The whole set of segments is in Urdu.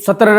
$70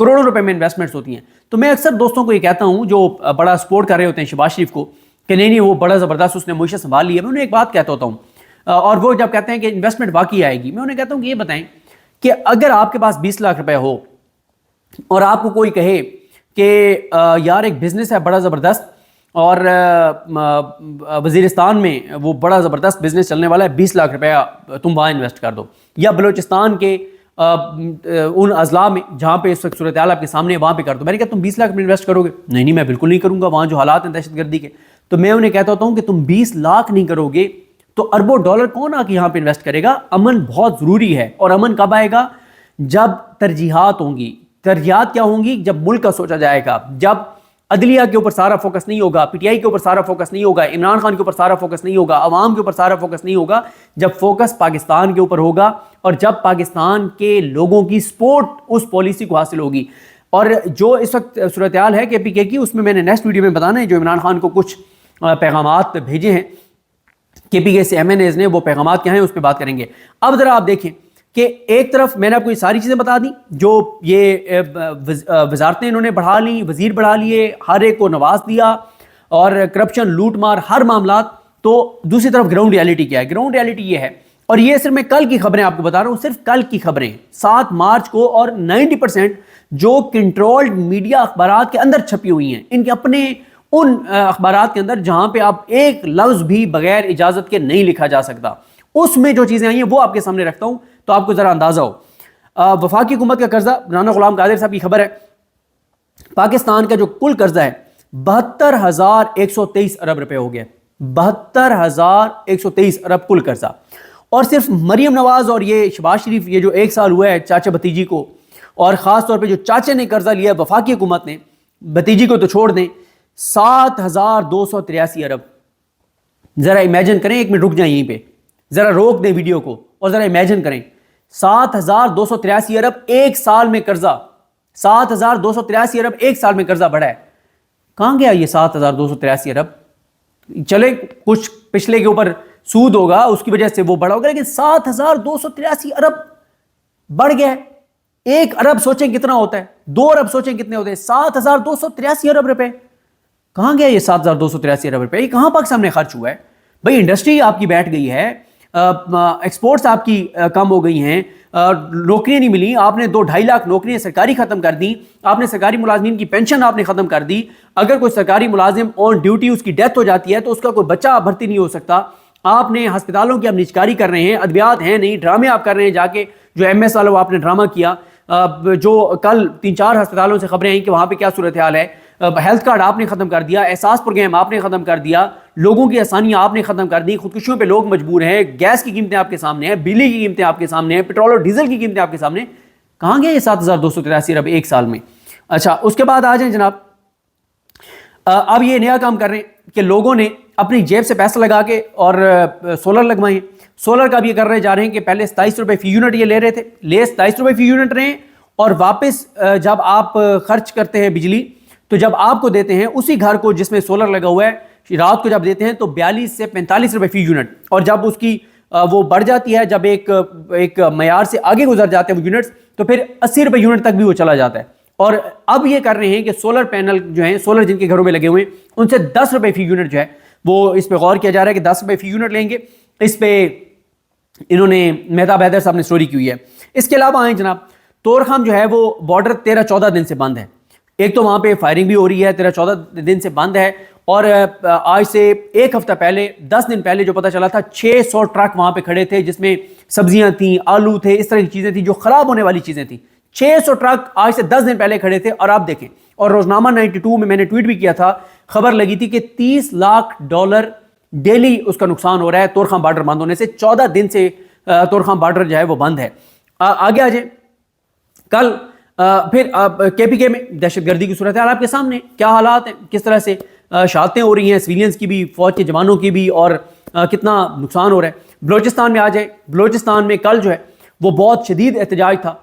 کروڑوں روپے میں انویسٹمنٹس ہوتی ہیں. تو میں اکثر دوستوں کو یہ کہتا ہوں جو بڑا سپورٹ کر رہے ہوتے ہیں شہباز شریف کو کہ نہیں وہ بڑا زبردست اس نے معیشت سنبھال لی ہے, میں انہیں ایک بات کہتا ہوتا ہوں, اور وہ جب کہتے ہیں کہ انویسٹمنٹ واقعی آئے گی, میں انہیں کہتا ہوں کہ یہ بتائیں کہ اگر آپ کے پاس 20 لاکھ روپے ہو اور آپ کو کوئی کہے کہ یار ایک بزنس ہے بڑا زبردست اور وزیرستان میں وہ بڑا زبردست بزنس چلنے والا ہے, 20 لاکھ روپیہ تم وہاں انویسٹ کر دو, یا بلوچستان کے ان اضلاع میں جہاں پہ اس وقت صورتحال آپ کے سامنے ہے وہاں پہ کر دو. میں نے کہا تم 20 لاکھ میں انویسٹ کرو گے؟ نہیں میں بالکل نہیں کروں گا, وہاں جو حالات ہیں دہشت گردی کے. تو میں انہیں کہتا ہوتا ہوں کہ تم 20 لاکھ نہیں کرو گے تو اربوں ڈالر کون آ کے یہاں پہ انویسٹ کرے گا؟ امن بہت ضروری ہے, اور امن کب آئے گا؟ جب ترجیحات ہوں گی. ترجیحات کیا ہوں گی؟ جب ملک کا سوچا جائے گا, جب عدلیہ کے اوپر سارا فوکس نہیں ہوگا, پی ٹی آئی کے اوپر سارا فوکس نہیں ہوگا, عمران خان کے اوپر سارا فوکس نہیں ہوگا, عوام کے اوپر سارا فوکس نہیں ہوگا, جب فوکس پاکستان کے اوپر ہوگا اور جب پاکستان کے لوگوں کی سپورٹ اس پالیسی کو حاصل ہوگی. اور جو اس وقت صورتحال ہے کے پی کے کی, اس میں نے نیکسٹ ویڈیو میں بتانا ہے جو عمران خان کو کچھ پیغامات بھیجے ہیں کے پی کے سے ایم این ایز نے, وہ پیغامات کیا ہیں اس پہ بات کریں گے. اب ذرا آپ دیکھیں کہ ایک طرف میں نے آپ کو یہ ساری چیزیں بتا دیں, جو یہ وزارتیں انہوں نے بڑھا لیں, وزیر بڑھا لیے, ہر ایک کو نواز دیا, اور کرپشن لوٹ مار ہر معاملات. تو دوسری طرف گراؤنڈ ریالٹی کیا ہے؟ گراؤنڈ ریالٹی یہ ہے, اور یہ صرف میں کل کی خبریں آپ کو بتا رہا ہوں, صرف کل کی خبریں 7 مارچ کو, اور 90% جو کنٹرولڈ میڈیا اخبارات کے اندر چھپی ہوئی ہیں, ان کے اپنے ان اخبارات کے اندر جہاں پہ آپ ایک لفظ بھی بغیر اجازت کے نہیں لکھا جا سکتا, اس میں جو چیزیں آئی ہیں وہ آپ کے سامنے رکھتا ہوں تو آپ کو ذرا اندازہ ہو. وفاقی حکومت کا قرضہ, رانا غلام قادر صاحب کی خبر ہے, پاکستان کا جو کل قرضہ ہے 72,123 ارب روپے ہو گیا, 72,123 ارب کل قرضہ. اور صرف مریم نواز اور یہ شہباز شریف, یہ جو 1 سال ہوا ہے چاچا بھتیجی کو, اور خاص طور پہ جو چاچے نے قرضہ لیا وفاقی حکومت نے, بھتیجی کو تو چھوڑ دیں, 7,283 ارب. ذرا امیجن کریں, 1 منٹ رک جائیں یہیں پہ, ذرا روک دیں ویڈیو کو اور ذرا امیجن کریں, 7,283 ارب ایک سال میں قرضہ, 7,283 ارب ایک سال میں قرضہ بڑھا ہے. کہاں گیا یہ 7,283 ارب؟ چلے کچھ پچھلے کے اوپر سود ہوگا اس کی وجہ سے وہ بڑھا ہوگا, لیکن 7,283 ارب بڑھ گیا ہے. 1 ارب سوچیں کتنا ہوتا ہے, 2 ارب سوچیں کتنے ہوتے ہیں, 7,283 ارب روپے. کہاں گیا یہ 7,283 ارب روپے؟ یہ کہاں پاکستان میں خرچ ہوا ہے بھائی؟ انڈسٹری آپ کی بیٹھ گئی ہے, ایکسپورٹس آپ کی کم ہو گئی ہیں, نوکریاں نہیں ملی, آپ نے 2-2.5 لاکھ نوکریاں سرکاری ختم کر دیں, آپ نے سرکاری ملازمین کی پینشن آپ نے ختم کر دی. اگر کوئی سرکاری ملازم آن ڈیوٹی اس کی ڈیتھ ہو جاتی ہے تو اس کا کوئی بچہ بھرتی نہیں ہو سکتا. آپ نے ہسپتالوں کی اب نجکاری کر رہے ہیں, ادویات ہیں نہیں, ڈرامے آپ کر رہے ہیں جا کے, جو ایم ایس والوں آپ نے ڈرامہ کیا, جو کل 3-4 ہسپتالوں سے خبریں ہیں کہ وہاں پہ کیا صورتحال ہے. ہیلتھ کارڈ آپ نے ختم کر دیا, احساس پروگرام آپ نے ختم کر دیا, لوگوں کی آسانیاں آپ نے ختم کر دی, خودکشیوں پہ لوگ مجبور ہیں, گیس کی قیمتیں آپ کے سامنے ہیں, بجلی کی قیمتیں آپ کے سامنے ہیں, پیٹرول اور ڈیزل کی قیمتیں آپ کے سامنے. کہاں گیا یہ 7,283 ارب ایک سال میں؟ اچھا, اس کے بعد آ جائیں جناب, اب یہ نیا کام کر رہے ہیں کہ لوگوں نے اپنی جیب سے پیسہ لگا کے اور سولر لگوائے ہیں. سولر کا بھی یہ کر رہے جا رہے ہیں کہ پہلے 27 روپے فی یونٹ یہ لے رہے تھے, 27 روپے فی یونٹ رہے ہیں, اور واپس جب آپ خرچ کرتے ہیں بجلی تو جب آپ کو دیتے ہیں اسی گھر کو جس میں سولر لگا ہوا ہے, رات کو جب دیتے ہیں تو 42 سے 45 روپے فی یونٹ, اور جب اس کی وہ بڑھ جاتی ہے, جب ایک معیار سے آگے گزر جاتے ہیں وہ یونٹس, تو پھر 80 روپے یونٹ تک بھی وہ چلا جاتا ہے. اور اب یہ کر رہے ہیں کہ سولر پینل جو ہیں, سولر جن کے گھروں میں لگے ہوئے ہیں, ان سے 10 روپے فی یونٹ جو ہے وہ اس پہ غور کیا جا رہا ہے کہ 10 روپے فی یونٹ لیں گے. اس پہ انہوں نے مہتاب حیدر صاحب نے سٹوری کی ہوئی ہے. اس کے علاوہ آئیں جناب, طورخم جو ہے وہ بارڈر 13-14 دن سے بند ہے. ایک تو وہاں پہ فائرنگ بھی ہو رہی ہے, 13-14 دن سے بند ہے, اور آج سے 1 ہفتہ پہلے, 10 دن پہلے جو پتہ چلا تھا 600 ٹرک وہاں پہ کھڑے تھے جس میں سبزیاں تھیں, آلو تھے, اس طرح کی چیزیں تھیں جو خراب ہونے والی چیزیں تھیں. 600 ٹرک آج سے 10 دن پہلے کھڑے تھے. اور آپ دیکھیں, اور روزنامہ 92 میں نے ٹویٹ بھی کیا تھا, خبر لگی تھی کہ $30 لاکھ ڈیلی اس کا نقصان ہو رہا ہے طورخم بارڈر بند ہونے سے. 14 دن سے طورخم بارڈر جو ہے وہ بند ہے. آگے آ جائیں, کل پھر کے پی کے میں دہشت گردی کی صورتحال آپ کے سامنے, کیا حالات ہیں, کس طرح سے شہادتیں ہو رہی ہیں سویلینز کی بھی, فوج کے جوانوں کی بھی, اور کتنا نقصان ہو رہا ہے. بلوچستان میں آ جائیں, بلوچستان میں کل جو ہے وہ بہت شدید احتجاج تھا,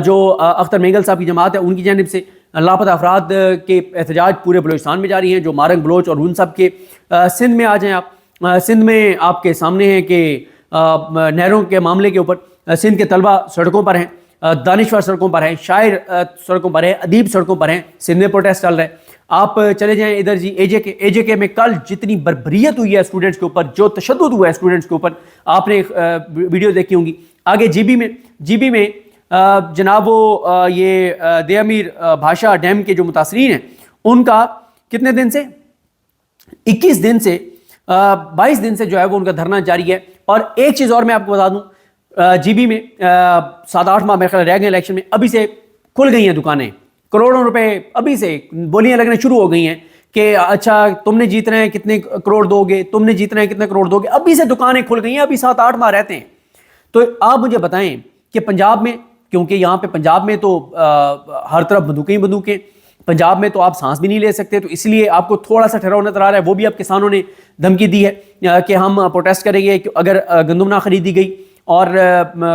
جو اختر مینگل صاحب کی جماعت ہے ان کی جانب سے. لاپتہ افراد کے احتجاج پورے بلوچستان میں جاری ہیں, جو مارنگ بلوچ اور ان سب کے. سندھ میں آ جائیں آپ, سندھ میں آپ کے سامنے ہیں کہ نہروں کے معاملے کے اوپر سندھ کے طلبہ سڑکوں پر ہیں, دانشور سڑکوں پر ہیں، شاعر سڑکوں پر ہیں، ادیب سڑکوں پر ہیں، سندھ میں پروٹیسٹ چل رہا ہے. آپ چلے جائیں ادھر جی اے جے کے میں کل جتنی بربریت ہوئی ہے اسٹوڈنٹس کے اوپر، جو تشدد ہوا ہے اسٹوڈنٹس کے اوپر، آپ نے ویڈیو دیکھی ہوں گی. آگے جی بی میں جناب وہ یہ دے امیر بھاشا ڈیم کے جو متاثرین ہیں ان کا کتنے دن سے 21 دن سے 22 دن سے جو ہے وہ ان کا دھرنا جاری ہے. اور ایک چیز اور میں آپ کو بتا دوں، جی بی میں 7-8 ماہ میرے خیال رہ گئے الیکشن میں، ابھی سے کھل گئی ہیں دکانیں، کروڑوں روپے ابھی سے بولیاں لگنے شروع ہو گئی ہیں کہ اچھا تم نے جیتنا ہے کتنے کروڑ دو گے، تم نے جیتنا ہے کتنے کروڑ دو گے. ابھی سے دکانیں کھل گئی ہیں، ابھی 7-8 ماہ رہتے ہیں. تو آپ مجھے بتائیں کہ پنجاب میں، کیونکہ یہاں پہ پنجاب میں تو ہر طرف بندوقیں، پنجاب میں تو آپ سانس بھی نہیں لے سکتے، تو اس لیے آپ کو تھوڑا سا ٹھہراؤ نظر آ رہا ہے. وہ بھی اب کسانوں نے دھمکی دی ہے کہ ہم پروٹیسٹ کریں گے اگر گندم نہ خریدی گئی اور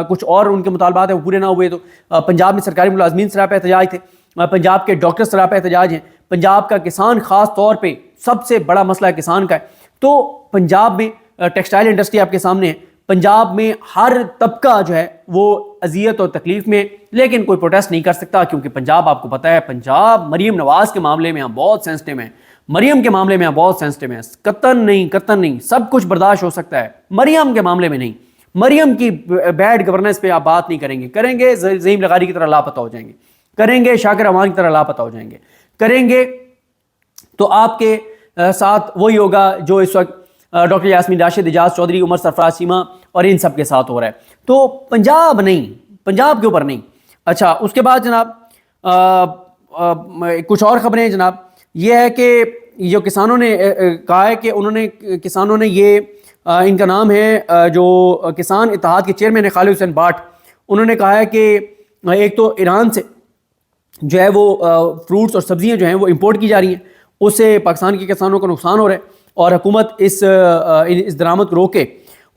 کچھ اور ان کے مطالبات ہیں وہ پورے نہ ہوئے. تو پنجاب میں سرکاری ملازمین سراپا احتجاج تھے، پنجاب کے ڈاکٹر سراپا احتجاج ہیں، پنجاب کا کسان خاص طور پہ سب سے بڑا مسئلہ ہے کسان کا ہے. تو پنجاب میں ٹیکسٹائل انڈسٹری آپ کے سامنے ہے، پنجاب میں ہر طبقہ جو ہے وہ اذیت اور تکلیف میں، لیکن کوئی پروٹیسٹ نہیں کر سکتا کیونکہ پنجاب آپ کو پتہ ہے، پنجاب مریم نواز کے معاملے میں ہم بہت سینسٹیو ہیں، مریم کے معاملے میں ہم بہت سینسٹیو ہیں. قطن نہیں، سب کچھ برداشت ہو سکتا ہے، مریم کے معاملے میں نہیں. مریم کی بیڈ گورننس پہ آپ بات نہیں کریں گے زعیم لغاری کی طرح لاپتہ ہو جائیں گے، کریں گے شاکر امان کی طرح لاپتہ ہو جائیں گے، کریں گے تو آپ کے ساتھ وہی ہوگا جو اس وقت ڈاکٹر یاسمین راشد، اعجاز چودھری، عمر سرفراز چیمہ اور ان سب کے ساتھ ہو رہا ہے. تو پنجاب کے اوپر نہیں. اچھا اس کے بعد جناب کچھ اور خبریں ہیں جناب. یہ ہے کہ جو کسانوں نے کہا ہے کہ کسانوں نے یہ ان کا نام ہے جو کسان اتحاد کے چیئرمین ہے خالد حسین بھاٹ، انہوں نے کہا ہے کہ ایک تو ایران سے جو ہے وہ فروٹس اور سبزیاں جو ہیں وہ امپورٹ کی جا رہی ہیں، اس سے پاکستان کے کسانوں کو نقصان ہو رہا ہے اور حکومت اس درآمد کو روکے.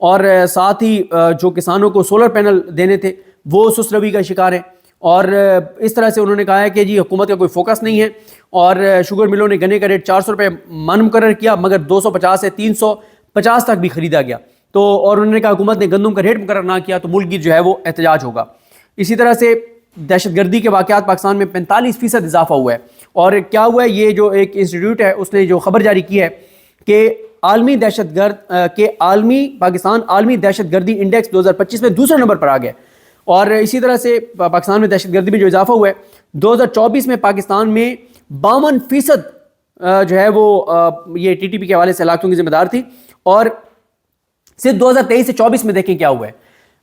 اور ساتھ ہی جو کسانوں کو سولر پینل دینے تھے وہ سست روی کا شکار ہیں. اور اس طرح سے انہوں نے کہا ہے کہ جی حکومت کا کوئی فوکس نہیں ہے. اور شوگر ملوں نے گنے کا ریٹ 400 روپے من مقرر کیا مگر 250 سے 350 تک بھی خریدا گیا. تو اور انہوں نے کہا حکومت نے گندم کا ریٹ مقرر نہ کیا تو ملک گیر جو ہے وہ احتجاج ہوگا. اسی طرح سے دہشت گردی کے واقعات پاکستان میں 45% اضافہ ہوا ہے. اور کیا ہوا ہے، یہ جو ایک انسٹیٹیوٹ ہے اس نے جو خبر جاری کی ہے کہ پاکستان عالمی دہشت گردی انڈیکس 2025 میں دوسرے نمبر پر آ گیا. اور اسی طرح سے پاکستان میں دہشت گردی میں جو اضافہ ہوا ہے 2024 میں پاکستان میں 52% جو ہے وہ یہ ٹی ٹی پی کے حوالے سے ہلاکتوں کی ذمہ دار تھی. اور صرف 2023 سے 24 میں دیکھیں کیا ہوا ہے.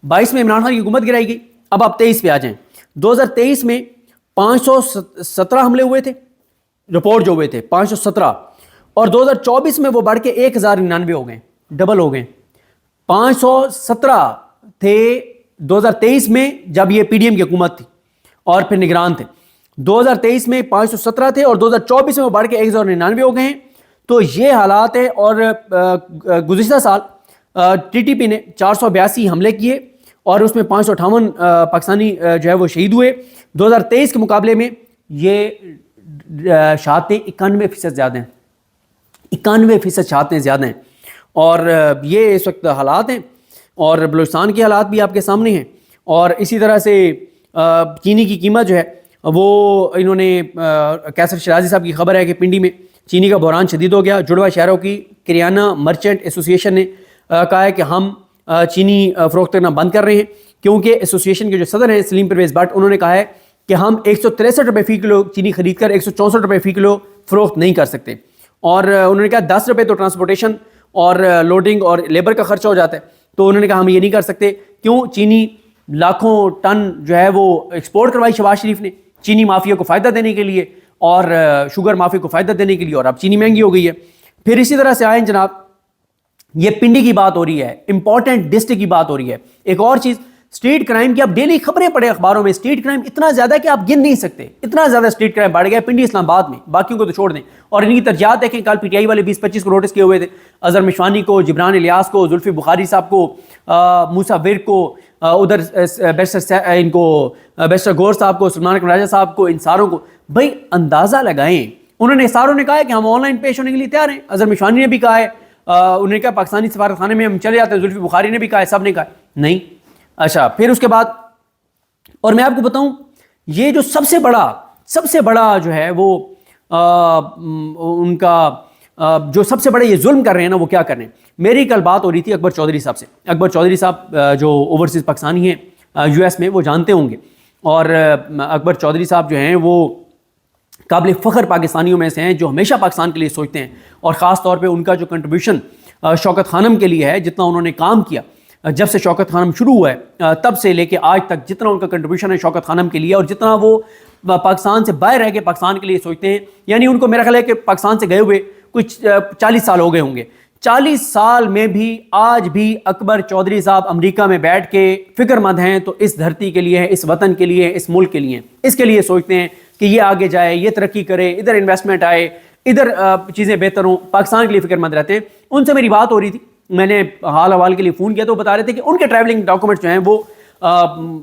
22 میں عمران خان کی حکومت گرائی گئی. اب آپ 23 پہ آ جائیں. 2023 میں 517 حملے ہوئے تھے، رپورٹ جو ہوئے تھے 517، اور 2024 میں وہ بڑھ کے 1099 ہو گئے، ڈبل ہو گئے. 517 تھے 2023 میں جب یہ پی ڈی ایم کی حکومت تھی اور پھر نگران تھے. 2023 میں 517 تھے اور 2024 میں وہ بڑھ کے 1099 ہو گئے ہیں. تو یہ حالات ہیں. اور گزشتہ سال ٹی ٹی پی نے 482 حملے کیے اور اس میں 558 پاکستانی جو ہے وہ شہید ہوئے. 2023 کے مقابلے میں یہ شہادتیں 91% زیادہ ہیں، 91% شہادتیں زیادہ ہیں. اور یہ اس وقت حالات ہیں اور بلوچستان کے حالات بھی آپ کے سامنے ہیں. اور اسی طرح سے چینی کی قیمت جو ہے وہ انہوں نے کیسر شرازی صاحب کی خبر ہے کہ پنڈی میں چینی کا بحران شدید ہو گیا. جڑواں شہروں کی کریانہ مرچنٹ ایسوسی ایشن نے کہا ہے کہ ہم چینی فروخت کرنا بند کر رہے ہیں کیونکہ ایسوسی ایشن کے جو صدر ہیں سلیم پرویز بٹ، انہوں نے کہا ہے کہ ہم 163 روپے فی کلو چینی خرید کر 164 روپے فی کلو فروخت نہیں کر سکتے. اور انہوں نے کہا 10 روپے تو ٹرانسپورٹیشن اور لوڈنگ اور لیبر کا خرچہ ہو جاتا ہے. تو انہوں نے کہا ہم یہ نہیں کر سکتے. کیوں؟ چینی لاکھوں ٹن جو ہے وہ ایکسپورٹ کروائی شہباز شریف نے چینی مافیا کو فائدہ دینے کے لیے اور شوگر مافیا کو فائدہ دینے کے لیے، اور اب چینی مہنگی ہو گئی ہے. پھر اسی طرح سے آئیں جناب، یہ پنڈی کی بات ہو رہی ہے، امپورٹنٹ ڈسٹرکٹ کی بات ہو رہی ہے. ایک اور چیز، اسٹریٹ کرائم کی آپ ڈیلی خبریں پڑھیں اخباروں میں. اسٹریٹ کرائم اتنا زیادہ کہ آپ گن نہیں سکتے، اتنا زیادہ اسٹریٹ کرائم بڑھ گیا پنڈی اسلام آباد میں، باقیوں کو تو چھوڑ دیں. اور ان کی ترجیحات دیکھیں، کل پی ٹی آئی والے 20-25 کو نوٹس کیے ہوئے تھے، اظہر مشوانی کو، جبران الیاس کو، زلفی بخاری صاحب کو، موسیٰ ورک کو، ادھر ان کو بیسٹر گور صاحب کو، سلمان اکرم راجہ صاحب کو، ان ساروں کو. بھائی اندازہ لگائیں، انہوں نے ساروں نے کہا ہے کہ ہم آن لائن پیش ہونے کے لیے تیار ہیں. اظہر مشوانی نے بھی کہا ہے، انہوں نے کہا پاکستانی سفارت خانے میں ہم چلے جاتے ہیں. زلفی بخاری نے بھی کہا ہے، سب نے کہا نہیں. اچھا پھر اس کے بعد اور میں آپ کو بتاؤں یہ جو سب سے بڑا جو ہے وہ ان کا جو سب سے بڑا یہ ظلم کر رہے ہیں نا، وہ کیا کر رہے ہیں. میری کل بات ہو رہی تھی اکبر چودھری صاحب سے. اکبر چودھری صاحب جو اوورسیز پاکستانی ہیں یو ایس میں، وہ جانتے ہوں گے. اور اکبر چودھری صاحب جو ہیں وہ قابل فخر پاکستانیوں میں سے ہیں جو ہمیشہ پاکستان کے لیے سوچتے ہیں. اور خاص طور پہ ان کا جو کنٹریبیوشن شوکت خانم کے لیے ہے، جتنا انہوں نے کام کیا جب سے شوکت خانم شروع ہوا ہے تب سے لے کے آج تک، جتنا ان کا کنٹریبیوشن ہے شوکت خانم کے لیے، اور جتنا وہ پاکستان سے باہر رہ کے پاکستان کے لیے سوچتے ہیں. یعنی ان کو میرا خیال ہے کہ پاکستان سے گئے ہوئے کچھ 40 سال ہو گئے ہوں گے. 40 سال میں بھی آج بھی اکبر چودھری صاحب امریکہ میں بیٹھ کے فکر مند ہیں تو اس دھرتی کے لیے ہے، اس وطن کے لیے، اس ملک کے لیے، اس کے لیے سوچتے ہیں کہ یہ آگے جائے، یہ ترقی کرے، ادھر انویسٹمنٹ آئے، ادھر چیزیں بہتر ہوں. پاکستان کے لیے فکر مند رہتے ہیں. ان سے میری بات ہو رہی تھی، میں نے حال حوال کے لیے فون کیا تو وہ بتا رہے تھے کہ ان کے ٹریولنگ ڈاکومنٹس جو ہیں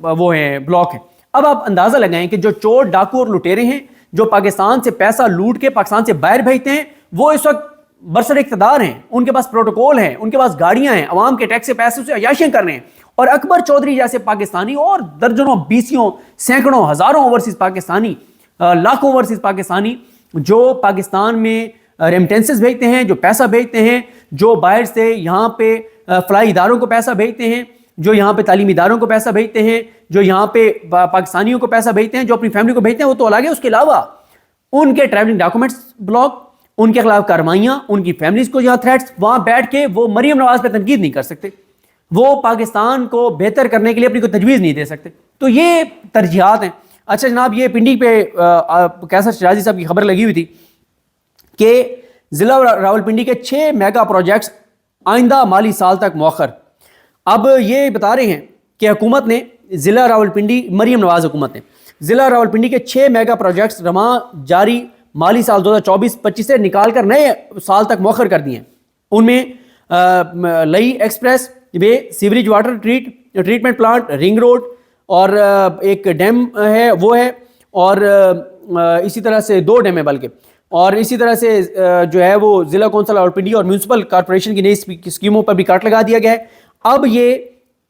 وہ ہیں بلاک ہیں. اب آپ اندازہ لگائیں کہ جو چور، ڈاکو اور لٹیرے ہیں جو پاکستان سے پیسہ لوٹ کے پاکستان سے باہر بھیجتے ہیں، وہ اس وقت برسر اقتدار ہیں، ان کے پاس پروٹوکول ہیں، ان کے پاس گاڑیاں ہیں، عوام کے ٹیکس سے پیسے سے عیاشیاں کر رہے ہیں. اور اکبر چودھری جیسے پاکستانی اور درجنوں، بیسیوں، سینکڑوں، ہزاروں اوورسیز پاکستانی، لاکھوں اوورسیز پاکستانی جو پاکستان میں ریمیٹنسز بھیجتے ہیں، جو پیسہ بھیجتے ہیں، جو باہر سے یہاں پہ فلاحی اداروں کو پیسہ بھیجتے ہیں، جو یہاں پہ تعلیمی اداروں کو پیسہ بھیجتے ہیں، جو یہاں پہ پاکستانیوں کو پیسہ بھیجتے ہیں، جو اپنی فیملی کو بھیجتے ہیں، وہ تو الگ ہے. اس کے علاوہ ان کے ٹریولنگ ڈاکومنٹس بلاک، ان کے خلاف کارروائیاں، ان کی فیملیز کو یہاں تھریٹس، وہاں بیٹھ کے وہ مریم نواز پہ تنقید نہیں کر سکتے، وہ پاکستان کو بہتر کرنے کے لیے اپنی کوئی تجویز نہیں دے سکتے. تو یہ ترجیحات ہیں. اچھا جناب، یہ پنڈی پہ کیسر شرازی صاحب کی خبر لگی ہوئی تھی کہ ضلع راولپنڈی کے 6 میگا پروجیکٹس آئندہ مالی سال تک مؤخر. اب یہ بتا رہے ہیں کہ حکومت نے ضلع راولپنڈی، مریم نواز حکومت نے ضلع راولپنڈی کے 6 میگا پروجیکٹس رواں جاری مالی سال 2024-25 سے نکال کر نئے سال تک مؤخر کر دیے ہیں. ان میں لئی expressway, sewerage water treatment plant, ring road, اور ایک ڈیم ہے وہ ہے، اور اسی طرح سے 2 ڈیم ہے بلکہ، اور اسی طرح سے جو ہے وہ ضلع کونسل راولپنڈی اور میونسپل کارپوریشن کی نئی اسکیموں پر بھی کاٹ لگا دیا گیا ہے. اب یہ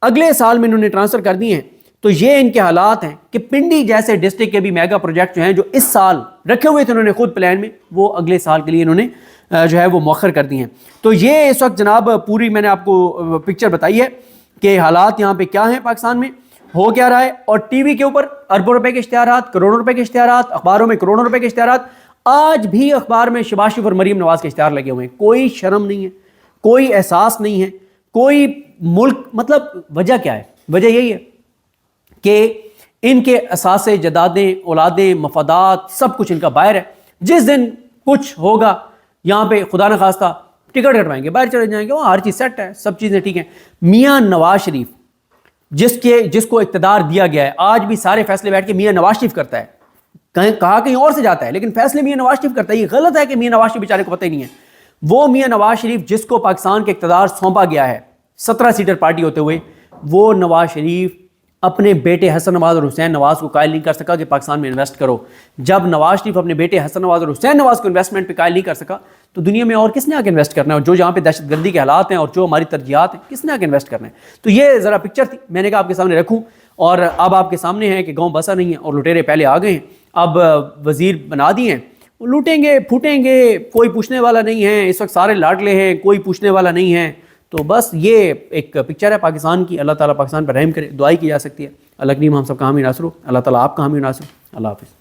اگلے سال میں انہوں نے ٹرانسفر کر دیے ہیں. تو یہ ان کے حالات ہیں کہ پنڈی جیسے ڈسٹرکٹ کے بھی میگا پروجیکٹ جو ہیں، جو اس سال رکھے ہوئے تھے انہوں نے خود پلان میں، وہ اگلے سال کے لیے انہوں نے جو ہے وہ مؤخر کر دی ہیں. تو یہ اس وقت جناب پوری میں نے آپ کو پکچر بتائی ہے کہ حالات یہاں پہ کیا ہیں، پاکستان میں ہو کیا رہا ہے. اور ٹی وی کے اوپر اربوں روپے کے اشتہارات، کروڑوں روپے کے اشتہارات، اخباروں میں کروڑوں روپے کے اشتہارات. آج بھی اخبار میں شباز شریف اور مریم نواز کے اشتہار لگے ہوئے ہیں. کوئی شرم نہیں ہے، کوئی احساس نہیں ہے، کوئی ملک. مطلب وجہ کیا ہے؟ وجہ یہی ہے کہ ان کے اثاثے، جدادیں، اولادیں، مفادات، سب کچھ ان کا باہر ہے. جس دن کچھ ہوگا یہاں پہ خدا نخواستہ ٹکٹ کٹوائیں گے، باہر چلے جائیں گے، وہاں ہر چیز سیٹ ہے، سب چیزیں ٹھیک ہیں. میاں نواز شریف جس کو اقتدار دیا گیا ہے، آج بھی سارے فیصلے بیٹھ کے میاں نواز شریف کرتا ہے. کہا کہیں اور سے جاتا ہے لیکن فیصلے میاں نواز شریف کرتا ہے. یہ غلط ہے کہ میاں نواز شریف بیچارے کو پتہ ہی نہیں ہے. وہ میاں نواز شریف جس کو پاکستان کے اقتدار سونپا گیا ہے 17 سیٹر پارٹی ہوتے ہوئے، وہ نواز شریف اپنے بیٹے حسن نواز اور حسین نواز کو قائل نہیں کر سکا کہ پاکستان میں انویسٹ کرو. جب نواز شریف اپنے بیٹے حسن نواز اور حسین نواز کو انویسٹمنٹ پہ قائل نہیں کر سکا تو دنیا میں اور کس نے آ کے انویسٹ کرنا ہے؟ اور جو جہاں پہ دہشت گردی کے حالات ہیں اور جو ہماری ترجیحات ہیں، کس نے آ کے انویسٹ کرنا ہے؟ تو یہ ذرا پکچر تھی، میں نے کہا آپ کے سامنے رکھوں. اور اب آپ کے سامنے ہے کہ گاؤں بسا نہیں ہے اور لٹیرے پہلے آ گئے ہیں. اب وزیر بنا دیے ہیں، لوٹیں گے پھوٹیں گے، کوئی پوچھنے والا نہیں ہے. اس وقت سارے لاڈلے ہیں، کوئی پوچھنے والا نہیں ہے. تو بس یہ ایک پکچر ہے پاکستان کی. اللہ تعالیٰ پاکستان پر رحم کرے، دعائی کی جا سکتی ہے. اللہ کریم ہم سب کا حامی ناصر ہو. اللہ تعالیٰ آپ کا حامی ناصر. اللہ حافظ.